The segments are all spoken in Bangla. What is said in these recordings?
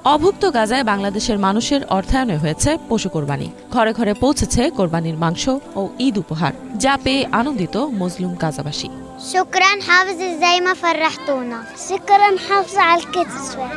অভুক্ত গাজায় বাংলাদেশের মানুষের অর্থায়নে হয়েছে পশু কোরবানি। ঘরে ঘরে পৌঁছেছে কোরবানির মাংস ও ঈদ উপহার, যা পেয়ে আনন্দিত মজলুম গাজাবাসী। শুকরান হাফিজ, زي ما فرحتونا শুকরান হাফিজ আল কিসওয়া।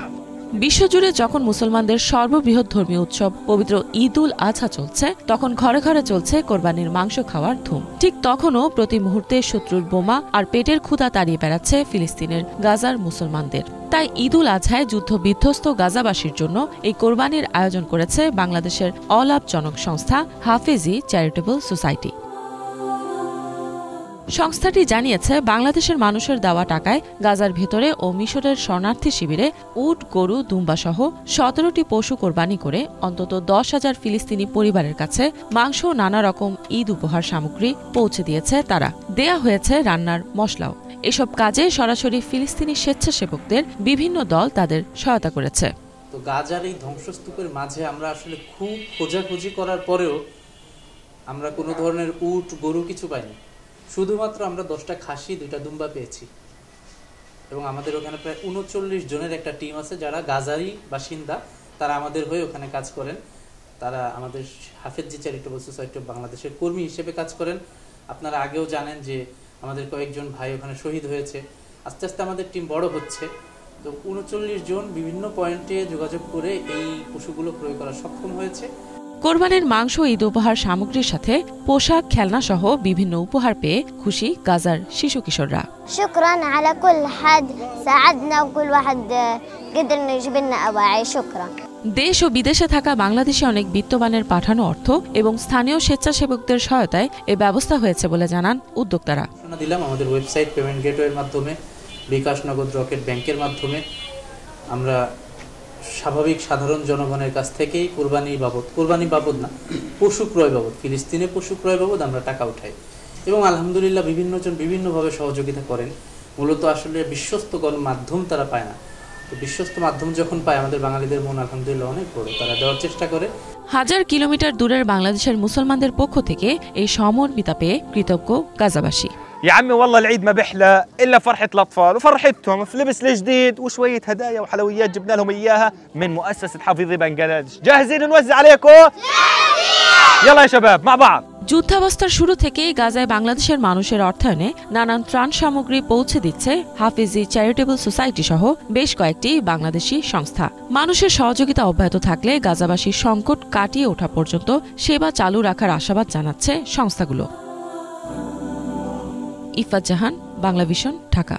বিশ্বজুড়ে যখন মুসলমানদের সর্ববৃহৎ ধর্মীয় উৎসব পবিত্র ঈদ উল আজহা চলছে, তখন ঘরে ঘরে চলছে কোরবানির মাংস খাওয়ার ধুম। ঠিক তখনও প্রতি মুহূর্তে শত্রুর বোমা আর পেটের ক্ষুধা তাড়িয়ে বেড়াচ্ছে ফিলিস্তিনের গাজার মুসলমানদের। তাই ঈদ উল আজহায় যুদ্ধ বিধ্বস্ত গাজাবাসীর জন্য এই কোরবানির আয়োজন করেছে বাংলাদেশের অলাভজনক সংস্থা হাফেজি চ্যারিটেবল সোসাইটি। সংস্থাটি জানিয়েছে, বাংলাদেশের মানুষের দেওয়া টাকায় গাজার ভেতরে ও মিশরের শরণার্থী শিবিরে উট, গরু, দুম্বা সহ 17টি পশু কোরবানি করে অন্তত 10,000 ফিলিস্তিনি পরিবারের কাছে মাংস ও নানা রকম ঈদ উপহার সামগ্রী পৌঁছে দিয়েছে তারা। দেয়া হয়েছে রান্নার মশলাও। এসব কাজে সরাসরি ফিলিস্তিনি স্বেচ্ছাসেবকদের বিভিন্ন দল তাদের সহায়তা করেছে। তো গাজার এই ধ্বংসস্তূপের মাঝে আমরা আসলে খুব খোঁজাখুঁজি করার পরেও আমরা কোনো ধরনের উট, গরু কিছু পাইনি। শুধুমাত্র আমরা 10টা খাসি, 2টা দুম্বা পেয়েছি। এবং আমাদের ওখানে প্রায় 39 জনের একটা টিম আছে যারা গাজারই বাসিন্দা, তারা আমাদের হয়ে ওখানে কাজ করেন। তারা আমাদের হাফেজি চ্যারিটেবল সোসাইটি অফ বাংলাদেশের কর্মী হিসেবে কাজ করেন। আপনারা আগেও জানেন যে আমাদের কয়েকজন ভাই ওখানে শহীদ হয়েছে। আস্তে আস্তে আমাদের টিম বড় হচ্ছে। তো 39 জন বিভিন্ন পয়েন্টে যোগাযোগ করে এই পশুগুলো ক্রয় করা সক্ষম হয়েছে। কোরবানির মাংস, ঈদ উপহার সামগ্রীর সাথে পোশাক, খেলনা সহ বিভিন্ন উপহার পেয়ে খুশি গাজার শিশু কিশোররা। শুকরান আলা কুল হাদ সাআদনা কুল ওয়াহিদ قدر يجيب لنا أواعي। শুকরান। দেশ ও বিদেশে থাকা বাংলাদেশি অনেক বিত্তবানের পাঠানো অর্থ এবং স্থানীয় স্বেচ্ছাসেবকদের সহায়তায় এ ব্যবস্থা হয়েছে বলে জানান উদ্যোক্তারা। দিলাম আমাদের ওয়েবসাইট, পেমেন্ট গেটওয়ের মাধ্যমে, বিকাশ, নগদ, রকেট ব্যাংকের মাধ্যমে আমরা স্বাভাবিক সাধারণ জনগণের কাছ থেকেই কোরবানি বাবদ না, পশু ক্রয় বাবদ, ফিলিস্তিনে পশু ক্রয় বাবদ আমরা টাকা উঠাই। এবং আলহামদুলিল্লাহ বিভিন্নজন বিভিন্নভাবে সহযোগিতা করেন। মূলত আসলে বিশ্বস্ত গণমাধ্যম তারা পায় না। তো বিশ্বস্ত মাধ্যম যখন পায়, আমাদের বাঙালিদের মন আলহামদুলিল্লাহ অনেক বড়, তারা দেওয়ার চেষ্টা করে। হাজার কিলোমিটার দূরের বাংলাদেশের মুসলমানদের পক্ষ থেকে এই সমর্পিতা পেয়ে কৃতজ্ঞ গাজাবাসী। يا عمي والله العيد ما بيحلى الا فرحه الاطفال وفرحتهم في لبس الجديد وشويه هدايا وحلويات جبنا لهم اياها من مؤسسه حافظي بنغلاديش. جاهزين نوزع عليكم؟ يلا يا شباب مع بعض. যুদ্ধাবস্থার শুরু থেকেই গাজায় বাংলাদেশের মানুষের অর্থায়নে নানান ত্রাণ সামগ্রী পৌঁছে দিচ্ছে হাফেজি চ্যারিটেবল সোসাইটি সহ বেশ কয়েকটি বাংলাদেশি সংস্থা। মানুষের সহযোগিতা অব্যাহত থাকলে গাজাবাসীর সংকট কাটিয়ে ওঠা পর্যন্ত সেবা চালু রাখার আশাবাদ জানাচ্ছে সংস্থাগুলো। ইফাত জাহান, বাংলা ভিশন, ঢাকা।